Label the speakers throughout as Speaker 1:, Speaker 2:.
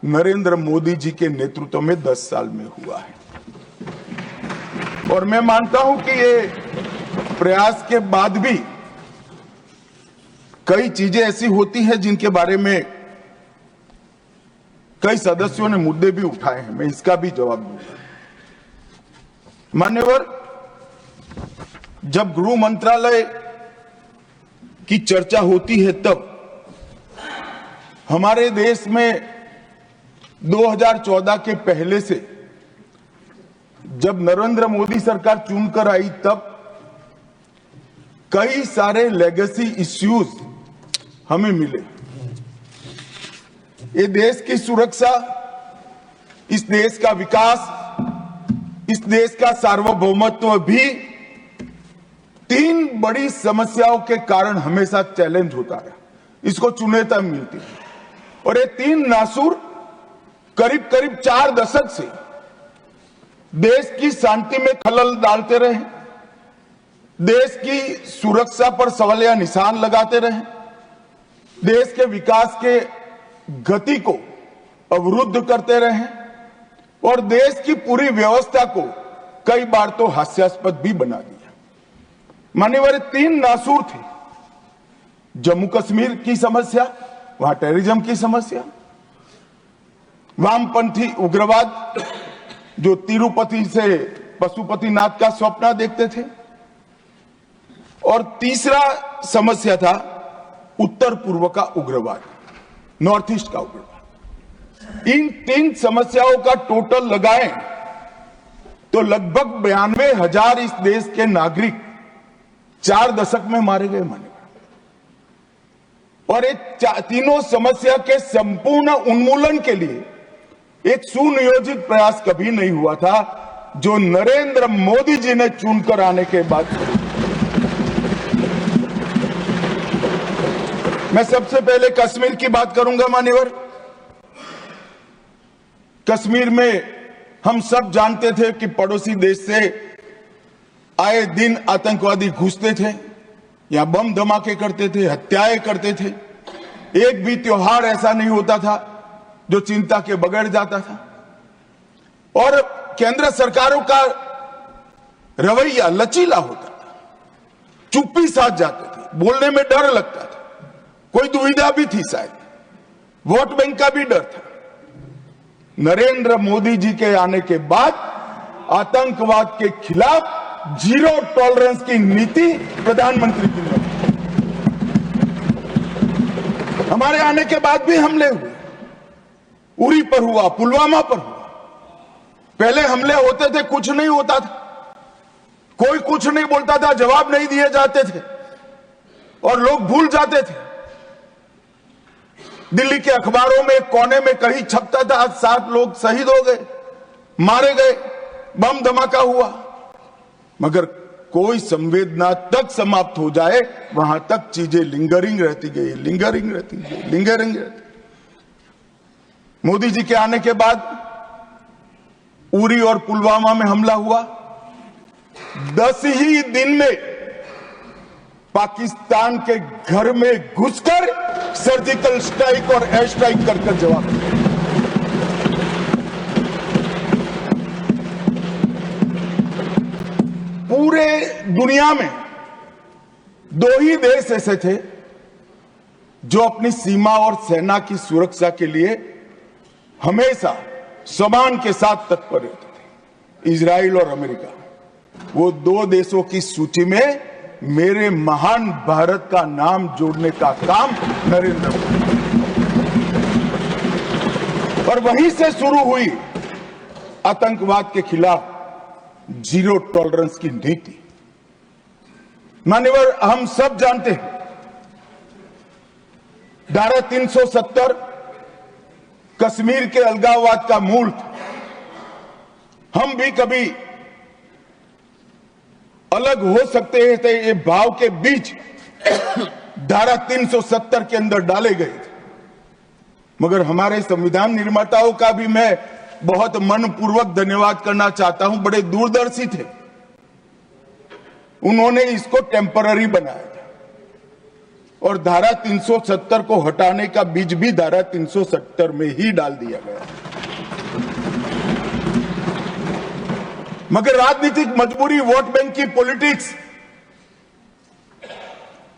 Speaker 1: नरेंद्र मोदी जी के नेतृत्व में 10 साल में हुआ है। और मैं मानता हूं कि ये प्रयास के बाद भी कई चीजें ऐसी होती हैं जिनके बारे में कई सदस्यों ने मुद्दे भी उठाए हैं, मैं इसका भी जवाब दूंगा। मान्यवर, जब गृह मंत्रालय की चर्चा होती है तब हमारे देश में 2014 के पहले से जब नरेंद्र मोदी सरकार चुनकर आई तब कई सारे लेगेसी इश्यूज हमें मिले। ये देश की सुरक्षा, इस देश का विकास, इस देश का सार्वभौमत्व भी 3 बड़ी समस्याओं के कारण हमेशा चैलेंज होता है, इसको चुनौतियां मिलती है। और ये 3 नासूर करीब करीब 4 दशक से देश की शांति में खलल डालते रहे, देश की सुरक्षा पर सवालिया निशान लगाते रहे, देश के विकास के गति को अवरुद्ध करते रहे और देश की पूरी व्यवस्था को कई बार तो हास्यास्पद भी बना दिया। मान्यवर, 3 नासूर थे। जम्मू कश्मीर की समस्या, वहां टेररिज्म की समस्या, वामपंथी उग्रवाद जो तिरुपति से पशुपतिनाथ का स्वप्न देखते थे, और तीसरा समस्या था उत्तर पूर्व का उग्रवाद, नॉर्थ ईस्ट का उग्रवाद। इन 3 समस्याओं का टोटल लगाएं तो लगभग 92,000 इस देश के नागरिक 4 दशक में मारे गए। माने और ये तीनों समस्या के संपूर्ण उन्मूलन के लिए एक सुनियोजित प्रयास कभी नहीं हुआ था जो नरेंद्र मोदी जी ने चुनकर आने के बाद। मैं सबसे पहले कश्मीर की बात करूंगा। मान्यवर, कश्मीर में हम सब जानते थे कि पड़ोसी देश से आए दिन आतंकवादी घुसते थे, यहां बम धमाके करते थे, हत्याएं करते थे। एक भी त्योहार ऐसा नहीं होता था जो चिंता के बगैर जाता था। और केंद्र सरकारों का रवैया लचीला होता था, चुप्पी साध जाते थे, बोलने में डर लगता था, कोई दुविधा भी थी, शायद वोट बैंक का भी डर था। नरेंद्र मोदी जी के आने के बाद आतंकवाद के खिलाफ 0 टॉलरेंस की नीति प्रधानमंत्री की ने। हमारे आने के बाद भी हमले हुए, उरी पर हुआ, पुलवामा पर हुआ। पहले हमले होते थे, कुछ नहीं होता था, कोई कुछ नहीं बोलता था, जवाब नहीं दिए जाते थे और लोग भूल जाते थे। दिल्ली के अखबारों में कोने में कहीं छपता था, आज 7 लोग शहीद हो गए, मारे गए, बम धमाका हुआ। मगर कोई संवेदना तक समाप्त हो जाए वहां तक चीजें लिंगरिंग रहती गई, लिंगरिंग रहती गई, लिंगरिंग रहती। मोदी जी के आने के बाद उरी और पुलवामा में हमला हुआ। 10 ही दिन में पाकिस्तान के घर में घुसकर सर्जिकल स्ट्राइक और एयर स्ट्राइक कर जवाब दिया। पूरे दुनिया में 2 ही देश ऐसे थे जो अपनी सीमा और सेना की सुरक्षा के लिए हमेशा सम्मान के साथ तत्पर रहते थे, इजराइल और अमेरिका। वो 2 देशों की सूची में मेरे महान भारत का नाम जोड़ने का काम नरेंद्र मोदी, और वहीं से शुरू हुई आतंकवाद के खिलाफ 0 टॉलरेंस की नीति। मान्यवर, हम सब जानते हैं धारा 370 कश्मीर के अलगाववाद का मूल था। हम भी कभी अलग हो सकते थे, ये भाव के बीच धारा 370 के अंदर डाले गए थे। मगर हमारे संविधान निर्माताओं का भी मैं बहुत मनपूर्वक धन्यवाद करना चाहता हूं, बड़े दूरदर्शी थे। उन्होंने इसको टेम्पररी बनाया था और धारा 370 को हटाने का बीज भी धारा 370 में ही डाल दिया गया। मगर राजनीतिक मजबूरी, वोट बैंक की पॉलिटिक्स,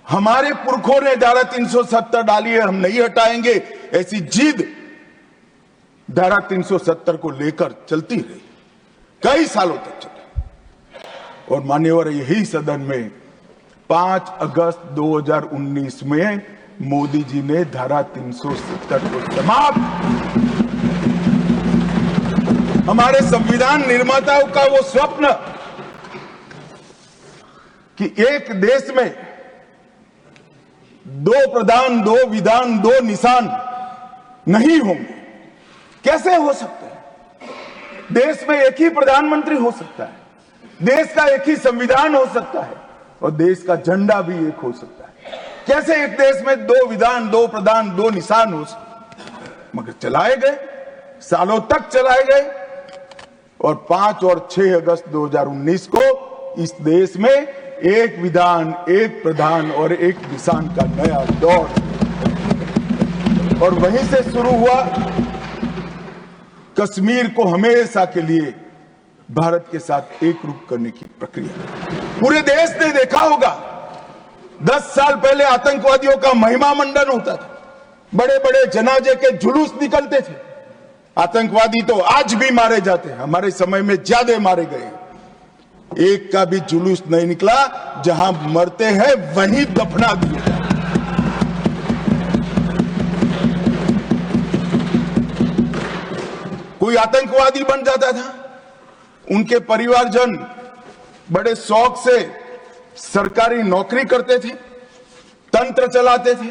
Speaker 1: हमारे पुरखों ने धारा 370 डाली है, हम नहीं हटाएंगे, ऐसी जिद धारा 370 को लेकर चलती रही, कई सालों तक चली। और मान्यवर यही सदन में 5 अगस्त 2019 में मोदी जी ने धारा 370 को समाप्त। हमारे संविधान निर्माताओं का वो स्वप्न कि एक देश में 2 प्रधान, 2 विधान, 2 निशान नहीं होंगे, कैसे हो सकते हैं? देश में एक ही प्रधानमंत्री हो सकता है, देश का एक ही संविधान हो सकता है और देश का झंडा भी एक हो सकता है। कैसे एक देश में 2 विधान, 2 प्रधान, 2 निशान हो सकते? मगर चलाए गए, सालों तक चलाए गए और 5 और 6 अगस्त 2019 को इस देश में एक विधान, एक प्रधान और एक निशान का नया दौर, और वहीं से शुरू हुआ कश्मीर को हमेशा के लिए भारत के साथ एकरूप करने की प्रक्रिया। पूरे देश ने देखा होगा, 10 साल पहले आतंकवादियों का महिमा मंडन होता था, बड़े बड़े जनाजे के जुलूस निकलते थे। आतंकवादी तो आज भी मारे जाते हैं, हमारे समय में ज्यादा मारे गए। एक का भी जुलूस नहीं निकला, जहां मरते हैं वहीं दफना दिए। कोई आतंकवादी बन जाता था, उनके परिवारजन बड़े शौक से सरकारी नौकरी करते थे, तंत्र चलाते थे।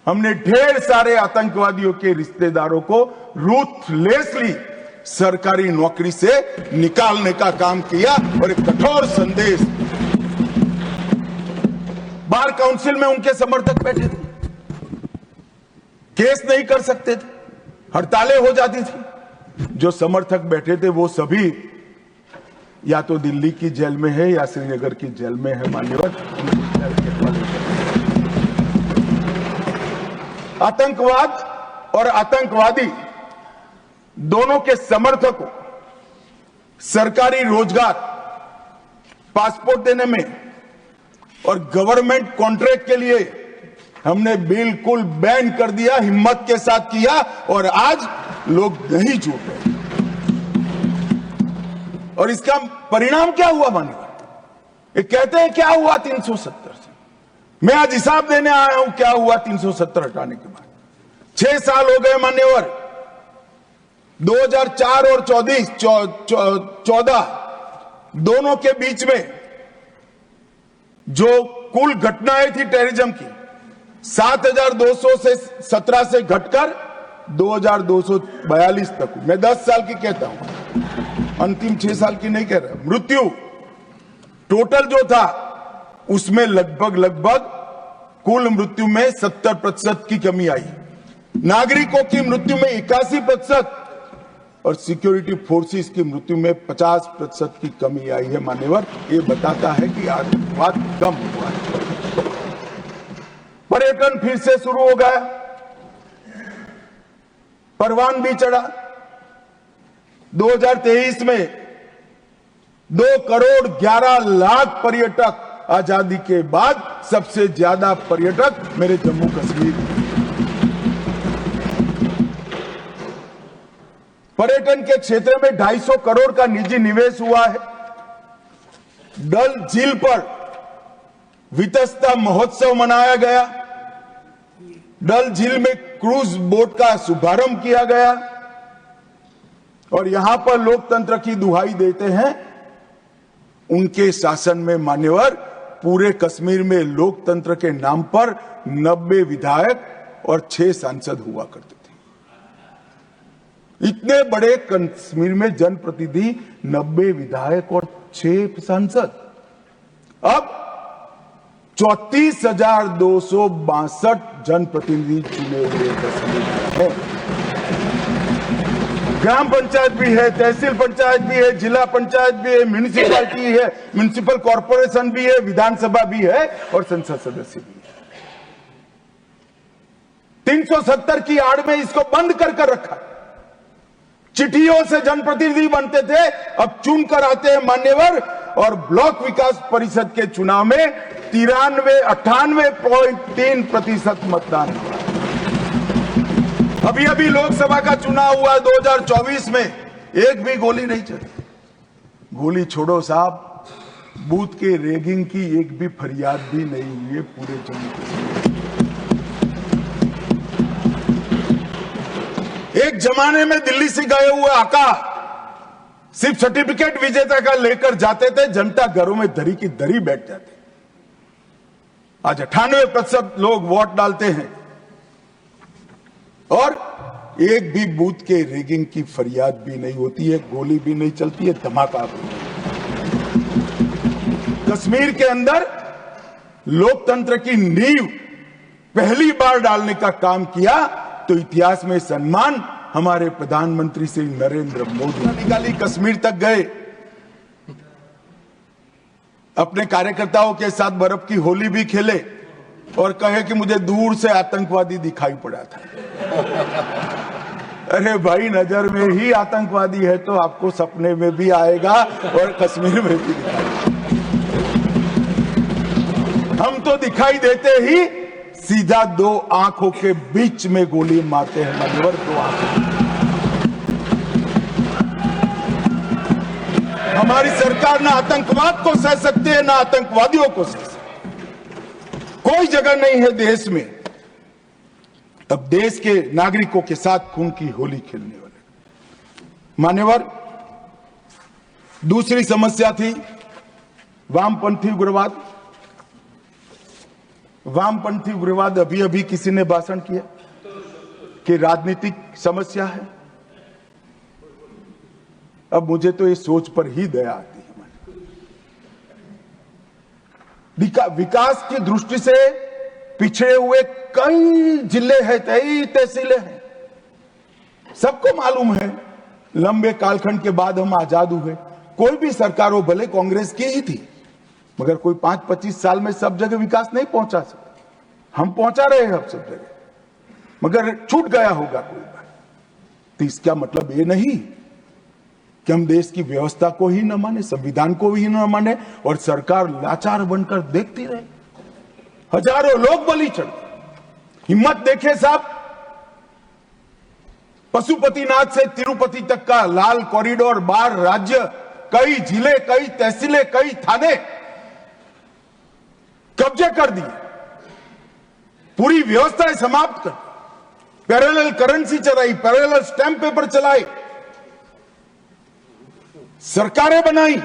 Speaker 1: हमने ढेर सारे आतंकवादियों के रिश्तेदारों को रूथलेसली सरकारी नौकरी से निकालने का काम किया और एक कठोर संदेश। बार काउंसिल में उनके समर्थक बैठे थे, केस नहीं कर सकते थे, हड़तालें हो जाती थी। जो समर्थक बैठे थे वो सभी या तो दिल्ली की जेल में है या श्रीनगर की जेल में है। मान्यवर, आतंकवाद और आतंकवादी दोनों के समर्थकों सरकारी रोजगार, पासपोर्ट देने में और गवर्नमेंट कॉन्ट्रैक्ट के लिए हमने बिल्कुल बैन कर दिया, हिम्मत के साथ किया और आज लोग नहीं जुड़ रहे। और इसका परिणाम क्या हुआ मान्यवर? ये कहते हैं क्या हुआ 370 से, मैं आज हिसाब देने आया हूं क्या हुआ 370 हटाने के बाद। 6 साल हो गए मान्यवर। 2004 और 14 दोनों के बीच में जो कुल घटनाएं थी टेररिज्म की, 7200 से 17 से घटकर 2242 तक। मैं 10 साल की कहता हूं, अंतिम 6 साल की नहीं कह रहा। मृत्यु टोटल जो था उसमें लगभग कुल मृत्यु में 70% की कमी आई, नागरिकों की मृत्यु में 81% और सिक्योरिटी फोर्सेस की मृत्यु में 50% की कमी आई है। मान्यवर, ये बताता है कि आतंकवाद कम हुआ है। पर्यटन फिर से शुरू हो गया, परवान भी चढ़ा। 2023 में 2 करोड़ 11 लाख पर्यटक, आजादी के बाद सबसे ज्यादा पर्यटक मेरे जम्मू कश्मीर। पर्यटन के क्षेत्र में 250 करोड़ का निजी निवेश हुआ है। डल झील पर वितस्ता महोत्सव मनाया गया, डल झील में क्रूज बोट का शुभारंभ किया गया और यहां पर लोकतंत्र की दुहाई देते हैं। उनके शासन में मान्यवर पूरे कश्मीर में लोकतंत्र के नाम पर 90 विधायक और 6 सांसद हुआ करते थे। इतने बड़े कश्मीर में जनप्रतिनिधि, 90 विधायक और 6 सांसद। अब 34,262 जनप्रतिनिधि चुने हुए कश्मीर है। ग्राम पंचायत भी है, तहसील पंचायत भी है, जिला पंचायत भी है, म्यूनिसिपैलिटी है, म्यूनिसिपल कॉर्पोरेशन भी है, विधानसभा भी है और संसद सदस्य भी है। 370 की आड़ में इसको बंद कर रखा। चिट्ठियों से जनप्रतिनिधि बनते थे, अब चुन कर आते हैं मान्यवर, और ब्लॉक विकास परिषद के चुनाव में 98.3% मतदान हुआ। अभी अभी लोकसभा का चुनाव हुआ 2024 में, एक भी गोली नहीं चली। गोली छोड़ो साहब, बूथ के रैगिंग की एक भी फरियाद भी नहीं हुई है पूरे जम्मू कश्मीर। एक जमाने में दिल्ली से गए हुए आका सिर्फ सर्टिफिकेट विजेता का लेकर जाते थे, जनता घरों में दरी की दरी बैठ जाते। आज 98% लोग वोट डालते हैं और एक भी बूथ के रैगिंग की फरियाद भी नहीं होती है, गोली भी नहीं चलती है, धमाका भी नहीं। कश्मीर के अंदर लोकतंत्र की नींव पहली बार डालने का काम किया तो इतिहास में सम्मान हमारे प्रधानमंत्री श्री नरेंद्र मोदी निकाली। कश्मीर तक गए, अपने कार्यकर्ताओं के साथ बर्फ की होली भी खेले और कहे कि मुझे दूर से आतंकवादी दिखाई पड़ा था। अरे भाई, नजर में ही आतंकवादी है तो आपको सपने में भी आएगा और कश्मीर में भी दिखाएगा। हम तो दिखाई देते ही सीधा दो आंखों के बीच में गोली मारते हैं मान्यवर, दो आंखों। हमारी सरकार ना आतंकवाद को सह सकती है, ना आतंकवादियों को सह सकती। कोई जगह नहीं है देश में अब देश के नागरिकों के साथ खून की होली खेलने वाले। मान्यवर, दूसरी समस्या थी वामपंथी उग्रवाद। वामपंथी उग्रवाद, अभी अभी किसी ने भाषण किया कि राजनीतिक समस्या है। अब मुझे तो ये सोच पर ही दया आती है। विकास की दृष्टि से पिछड़े हुए कई जिले हैं, कई तहसीलें हैं। सबको मालूम है, लंबे कालखंड के बाद हम आजाद हुए। कोई भी सरकार हो, भले कांग्रेस की ही थी, मगर कोई 5-25 साल में सब जगह विकास नहीं पहुंचा सकता। हम पहुंचा रहे हैं अब सब जगह, मगर छूट गया होगा कोई बार। तो इसका मतलब ये नहीं कि हम देश की व्यवस्था को ही न माने, संविधान को ही न माने और सरकार लाचार बनकर देखती रहे। हजारों लोग बलि चढ़े। हिम्मत देखे साहब, पशुपतिनाथ से तिरुपति तक का लाल कॉरिडोर, 12 राज्य, कई जिले, कई तहसीलें, कई थाने कब्जे कर दिए, पूरी व्यवस्थाएं समाप्त कर, पैरेलल करेंसी चलाई, पैरेलल स्टैंप पेपर चलाए, सरकारें बनाई,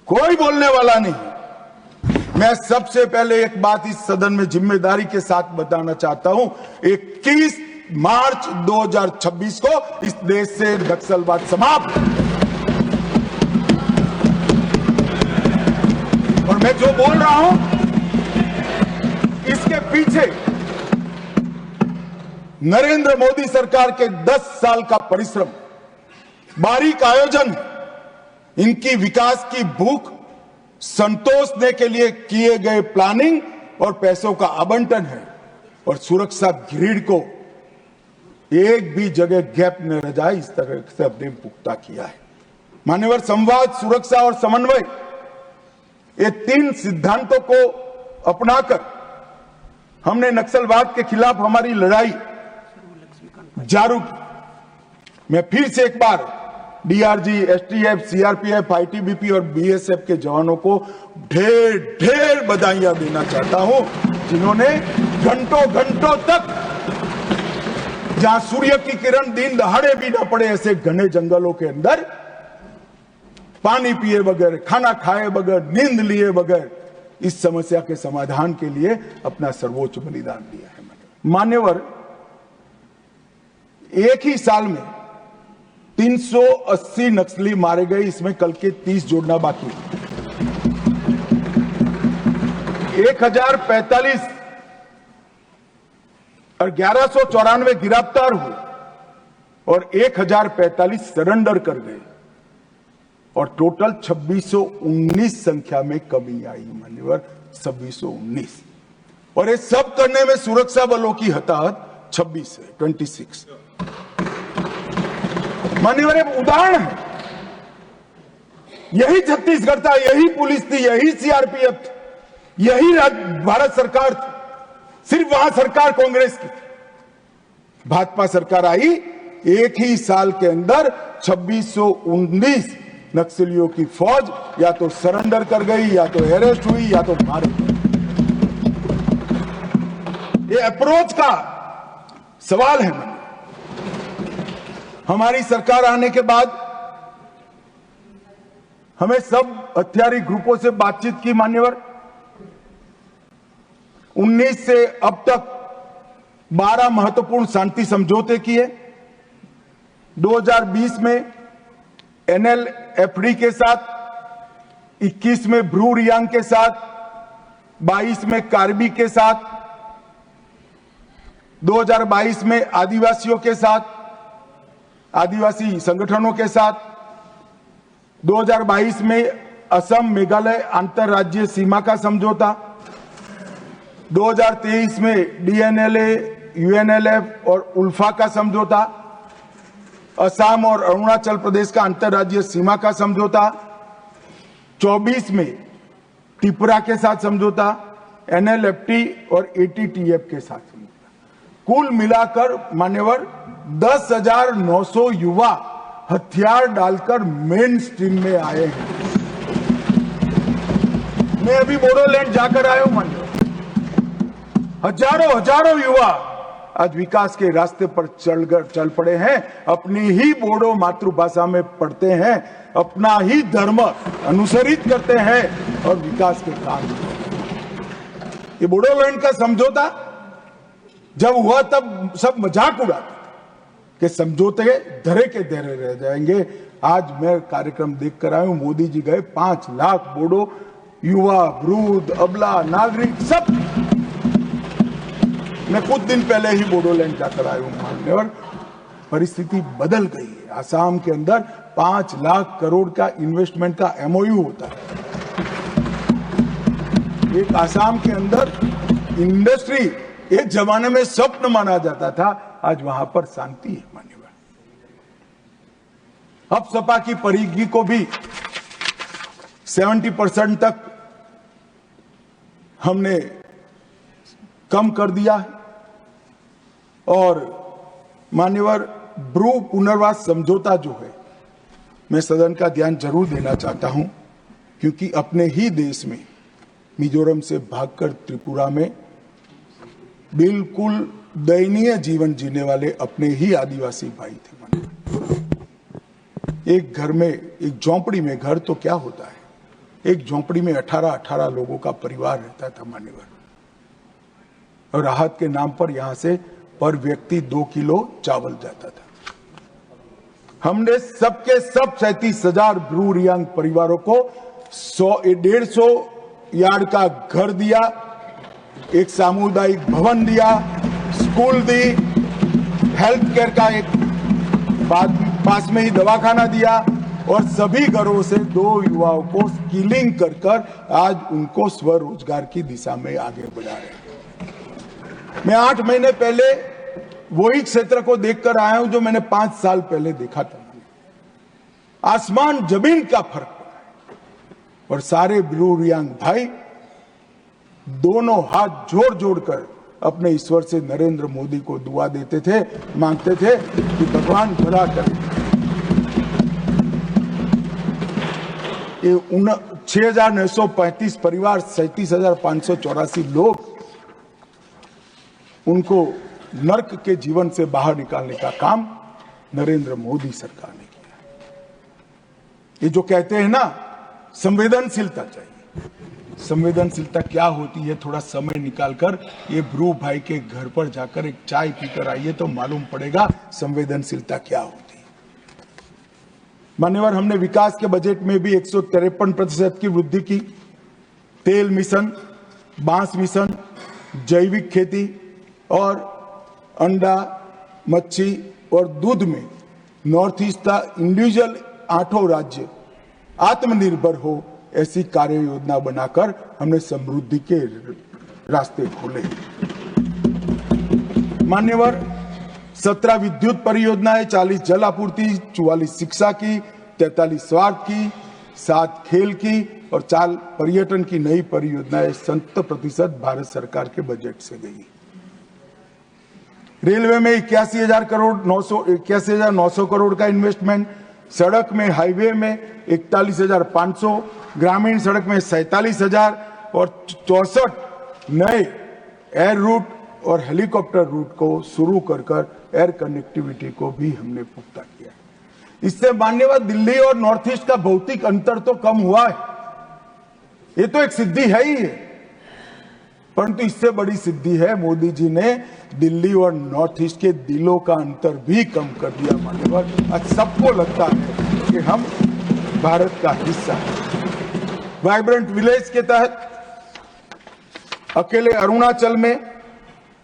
Speaker 1: कोई बोलने वाला नहीं। मैं सबसे पहले एक बात इस सदन में जिम्मेदारी के साथ बताना चाहता हूं, 21 मार्च 2026 को इस देश से नक्सलवाद समाप्त। और मैं जो बोल रहा हूं, इसके पीछे नरेंद्र मोदी सरकार के 10 साल का परिश्रम, बारीक आयोजन, इनकी विकास की भूख संतोषने के लिए किए गए प्लानिंग और पैसों का आवंटन है। और सुरक्षा ग्रिड को एक भी जगह गैप न रह जाए, इस तरह से हमने पुख्ता किया है। मान्यवर, संवाद, सुरक्षा और समन्वय, ये 3 सिद्धांतों को अपनाकर हमने नक्सलवाद के खिलाफ हमारी लड़ाई जारी की। मैं फिर से एक बार डीआरजी, एसटीएफ, सीआरपीएफ, आईटीबीपी और बीएसएफ के जवानों को ढेर ढेर बधाइयां देना चाहता हूं, जिन्होंने घंटों घंटों तक, जहां सूर्य की किरण दिन दहाड़े भी न पड़े, ऐसे घने जंगलों के अंदर पानी पिए बगैर, खाना खाए बगैर, नींद लिए बगैर इस समस्या के समाधान के लिए अपना सर्वोच्च बलिदान दिया है। मान्यवर, एक ही साल में 380 नक्सली मारे गए, इसमें कल के 30 जोड़ना बाकी है। 1045 और 1194 गिरफ्तार हुए और 1045 सरेंडर कर गए और टोटल 2619 संख्या में कमी आई। मान्यवर, 2619। और ये सब करने में सुरक्षा बलों की हताहत 26 है, 26। मान्यवर उदाहरण है, यही छत्तीसगढ़ था, यही पुलिस थी, यही सीआरपीएफ थी, यही भारत सरकार थी। सिर्फ वहां सरकार कांग्रेस की थी। भाजपा सरकार आई, एक ही साल के अंदर 2619 नक्सलियों की फौज या तो सरेंडर कर गई, या तो अरेस्ट हुई, या तो मार गई। ये अप्रोच का सवाल है। हमारी सरकार आने के बाद हमें सब हथियारी ग्रुपों से बातचीत की मान्यवर। 19 से अब तक 12 महत्वपूर्ण शांति समझौते किए। 2020 में NLFD के साथ, 21 में ब्रू रियांग के साथ, 22 में कार्बी के साथ, 2022 में आदिवासियों के साथ, आदिवासी संगठनों के साथ, 2022 में असम मेघालय अंतरराज्यीय सीमा का समझौता, 2023 में DNLA, UNLF और उल्फा का समझौता, असम और अरुणाचल प्रदेश का अंतरराज्यीय सीमा का समझौता, 24 में त्रिपुरा के साथ समझौता, NLFT और ATTF के साथ समझौता। कुल मिलाकर मान्यवर 10,900 युवा हथियार डालकर मेन स्ट्रीम में आए हैं। मैं अभी बोडोलैंड जाकर आया हूं मान्यवर। हजारों युवा आज विकास के रास्ते पर चल पड़े हैं, अपनी ही बोडो मातृभाषा में पढ़ते हैं, अपना ही धर्म अनुसरित करते हैं और विकास के काम। ये बोडोलैंड का समझौता जब हुआ तब सब मजाक उड़ाते कि समझौते धरे के धरे रह जाएंगे। आज मैं कार्यक्रम देखकर आया हूं, मोदी जी गए, 5 लाख बोडो युवा, वृद्ध, अबला, नागरिक सब। मैं कुछ दिन पहले ही बोडोलैंड जाकर आया हूं मान्यवर। परिस्थिति बदल गई है। आसाम के अंदर 5 लाख करोड़ का इन्वेस्टमेंट का MOU होता है। एक आसाम के अंदर इंडस्ट्री एक जमाने में स्वप्न माना जाता था, आज वहां पर शांति है मान्यवर। अब सपा की परिधि को भी 70% तक हमने कम कर दिया है। और मान्यवर ब्रू पुनर्वास समझौता जो है, मैं सदन का ध्यान जरूर देना चाहता हूं, क्योंकि अपने ही देश में मिजोरम से भागकर त्रिपुरा में बिल्कुल दयनीय जीवन जीने वाले अपने ही आदिवासी भाई थे। एक घर में, एक झोंपड़ी में, घर तो क्या होता है, एक झोंपड़ी में 18 लोगों का परिवार रहता था मान्यवर। और राहत के नाम पर यहां से पर व्यक्ति 2 किलो चावल जाता था। हमने सबके सब 37,000 ब्रू रियांग परिवारों को 150 यार्ड का घर दिया, एक सामुदायिक भवन दिया, स्कूल दी, हेल्थ केयर का एक पास में ही दवाखाना दिया, और सभी घरों से 2 युवाओं को स्किलिंग कर आज उनको स्वरोजगार की दिशा में आगे बढ़ा रहे हैं। मैं 8 महीने पहले वही क्षेत्र को देखकर आया हूं जो मैंने 5 साल पहले देखा था। आसमान जमीन का फर्क पड़ा है। और सारे ब्रू रियांग भाई दोनों हाथ जोड़-जोड़कर अपने ईश्वर से नरेंद्र मोदी को दुआ देते थे, मांगते थे कि भगवान भला करे। ये 6,935 परिवार, 37,584 लोग, उनको नर्क के जीवन से बाहर निकालने का काम नरेंद्र मोदी सरकार ने किया। ये जो कहते हैं ना, संवेदनशीलता चाहिए। संवेदनशीलता क्या होती है, थोड़ा समय निकालकर ये ब्रू भाई के घर पर जाकर एक चाय पीकर आइए तो मालूम पड़ेगा संवेदनशीलता क्या होती है। मान्यवर, हमने विकास के बजट में भी 153% की वृद्धि की। तेल मिशन, बांस मिशन, जैविक खेती और अंडा, मच्छी और दूध में नॉर्थ ईस्ट का इंडिविजुअल 8 राज्य आत्मनिर्भर हो, ऐसी कार्य योजना बनाकर हमने समृद्धि के रास्ते खोले। मान्यवर, 17 विद्युत परियोजनाएं, 40 जल आपूर्ति, 44 शिक्षा की, 43 स्वास्थ्य की, 7 खेल की और 4 पर्यटन की नई परियोजनाएं 70% भारत सरकार के बजट से गई। रेलवे में 81,900 करोड़ का इन्वेस्टमेंट, सड़क में, हाईवे में 41,500, ग्रामीण सड़क में 47,000 और 64 नए एयर रूट और हेलीकॉप्टर रूट को शुरू कर एयर कनेक्टिविटी को भी हमने पुख्ता किया। इससे मान्यवर दिल्ली और नॉर्थ ईस्ट का भौतिक अंतर तो कम हुआ है, ये तो एक सिद्धि है ही है, परंतु इससे बड़ी सिद्धि है मोदी जी ने दिल्ली और नॉर्थ ईस्ट के दिलों का अंतर भी कम कर दिया। मान्यवर, आज सबको लगता है कि हम भारत का हिस्सा हैं। वाइब्रेंट विलेज के तहत अकेले अरुणाचल में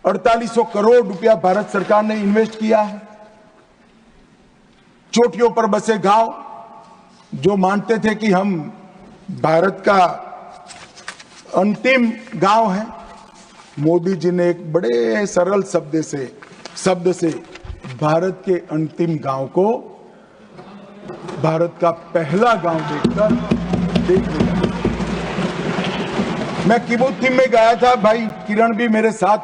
Speaker 1: 4800 करोड़ रुपया भारत सरकार ने इन्वेस्ट किया है। चोटियों पर बसे गांव जो मानते थे कि हम भारत का अंतिम गांव है, मोदी जी ने एक बड़े सरल शब्द से भारत के अंतिम गांव को भारत का पहला गांव देख लिया। मैं किबुत्ज में गया था, भाई किरण भी मेरे साथ।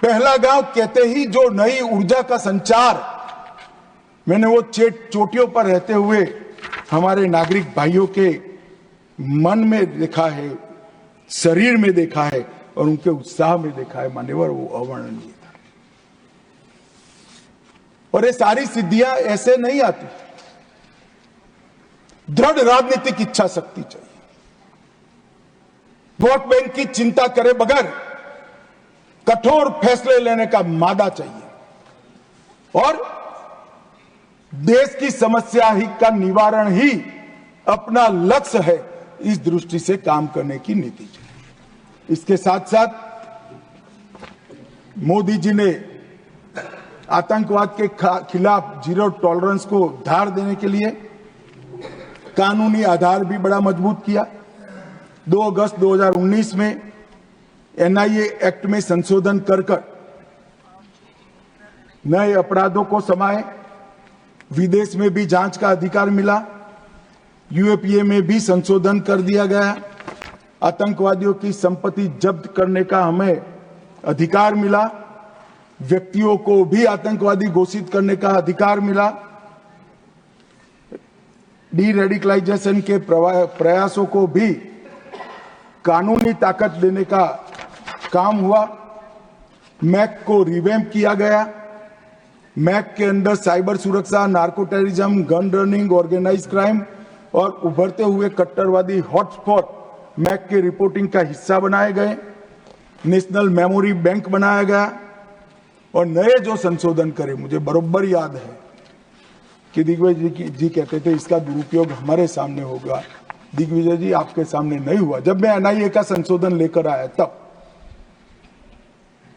Speaker 1: पहला गांव कहते ही जो नई ऊर्जा का संचार मैंने वो चोटियों पर रहते हुए हमारे नागरिक भाइयों के मन में देखा है, शरीर में देखा है और उनके उत्साह में देखा है, मान्यवर, वो अवर्णनीय था। और ये सारी सिद्धियां ऐसे नहीं आती, दृढ़ राजनीतिक इच्छा शक्ति चाहिए, वोट बैंक की चिंता करे बगैर कठोर फैसले लेने का मादा चाहिए और देश की समस्या ही का निवारण ही अपना लक्ष्य है, इस दृष्टि से काम करने की नीति चाहिए। इसके साथ साथ मोदी जी ने आतंकवाद के खिलाफ जीरो टॉलरेंस को धार देने के लिए कानूनी आधार भी बड़ा मजबूत किया। 2 अगस्त 2019 में एनआईए एक्ट में संशोधन कर नए अपराधों को समाये, विदेश में भी जांच का अधिकार मिला, यूएपीए में भी संशोधन कर दिया गया, आतंकवादियों की संपत्ति जब्त करने का हमें अधिकार मिला, व्यक्तियों को भी आतंकवादी घोषित करने का अधिकार मिला, डी रेडिकलाइजेशन के प्रयासों को भी कानूनी ताकत देने का काम हुआ, मैक को रिवैम्प किया गया, मैक के अंदर साइबर सुरक्षा, narco terrorism, gun running, organise crime और उभरते हुए कट्टरवादी हॉटस्पॉट मैक के रिपोर्टिंग का हिस्सा बनाए गए, नेशनल मेमोरी बैंक बनाया गया और नए जो संशोधन करे, मुझे बरोबर याद है कि दिग्विजय जी कहते थे इसका दुरुपयोग हमारे सामने होगा। दिग्विजय जी, आपके सामने नहीं हुआ। जब मैं एनआईए का संशोधन लेकर आया तब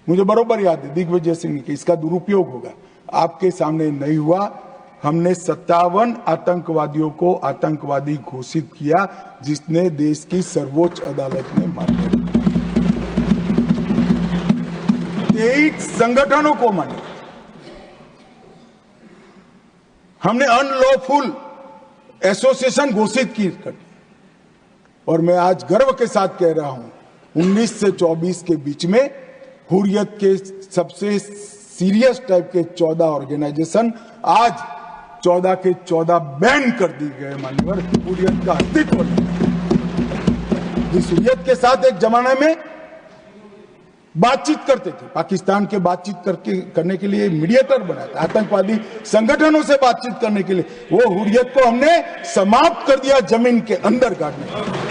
Speaker 1: मुझे बरोबर याद है दिग्विजय सिंह की इसका दुरुपयोग होगा, आपके सामने नहीं हुआ। हमने 57 आतंकवादियों को आतंकवादी घोषित किया, जिसने देश की सर्वोच्च अदालत ने मान्य किया। 23 संगठनों को मान्य, हमने अनलॉफुल एसोसिएशन घोषित की। और मैं आज गर्व के साथ कह रहा हूं, 19 से 24 के बीच में हुर्रियत के सबसे सीरियस टाइप के 14 ऑर्गेनाइजेशन आज 14 के 14 बैन कर दिए गए। मान्यवर, हुर्रियत का अस्तित्व जिस हुर्रियत के साथ एक जमाने में बातचीत करते थे, पाकिस्तान के बातचीत करने के लिए मीडिएटर बनाया था, आतंकवादी संगठनों से बातचीत करने के लिए, वो हुर्रियत को हमने समाप्त कर दिया, जमीन के अंदर गाड़ने।